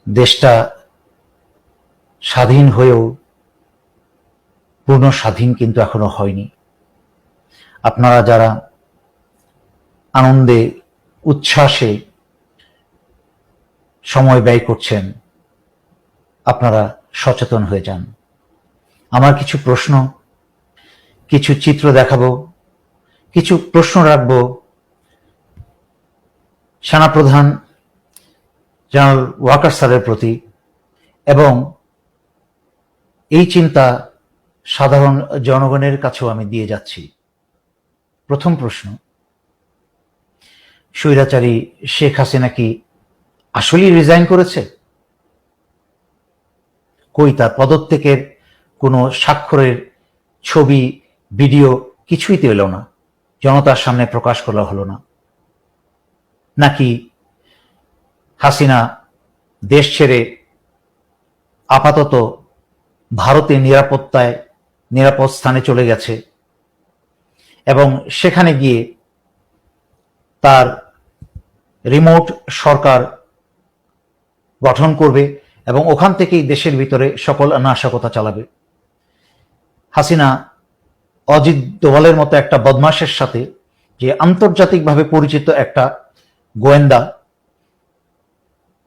দেশটা স্বাধীন হয়েও পূর্ণ স্বাধীন কিন্তু এখনো হয়নি। আপনারা যারা আনন্দে উচ্ছ্বাসে সময় ব্যয় করছেন, আপনারা সচেতন হয়ে যান। আমার কিছু প্রশ্ন, কিছু চিত্র দেখাবো, কিছু প্রশ্ন রাখবো সেনাপ্রধান জেনারেল ওয়াকার স্যারের প্রতি, এবং এই চিন্তা সাধারণ জনগণের কাছেও আমি দিয়ে যাচ্ছি। প্রথম প্রশ্ন, স্বৈরাচারী শেখ হাসিনা কি আসলেই রিজাইন করেছে? কই তার পদত্যাগের কোনো স্বাক্ষরের ছবি, ভিডিও কিছুই তো এলো না, জনতার সামনে প্রকাশ করা হলো না। নাকি হাসিনা দেশ ছেড়ে আপাতত ভারতের নিরাপদ স্থানে চলে গেছে এবং সেখানে গিয়ে তার রিমোট সরকার গঠন করবে এবং ওখান থেকেই দেশের ভিতরে সকল নাশকতা চালাবে? হাসিনা অজিত দোভালের মতো একটা বদমাশের সাথে, যে আন্তর্জাতিকভাবে পরিচিত একটা গোয়েন্দা,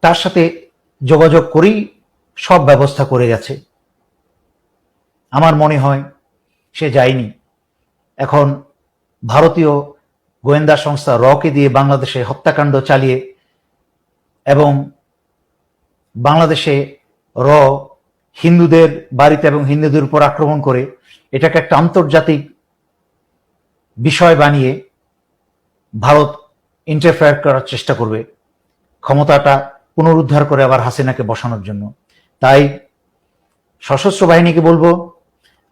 তার সাথে যোগাযোগ করেই সব ব্যবস্থা করে গেছে। আমার মনে হয় সে যায়নি। এখন ভারতীয় গোয়েন্দা সংস্থা রকে দিয়ে বাংলাদেশে হত্যাকাণ্ড চালিয়ে এবং বাংলাদেশে হিন্দুদের বাড়িতে এবং হিন্দুদের উপর আক্রমণ করে এটাকে একটা আন্তর্জাতিক বিষয় বানিয়ে ভারত ইন্টারফেয়ার করার চেষ্টা করবে, ক্ষমতাটা পুনরুদ্ধার করে আবার হাসিনাকে বসানোর জন্য। তাই সশস্ত্র বাহিনীকে বলবো,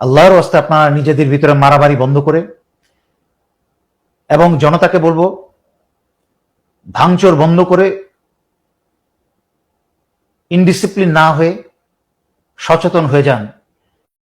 আল্লাহর রাস্তায় আপনারা নিজেদের ভিতরে মারামারি বন্ধ করে, এবং জনতাকে বলবো ভাঙচুর বন্ধ করে, ইনডিসিপ্লিন না হয়ে সচেতন হয়ে যান।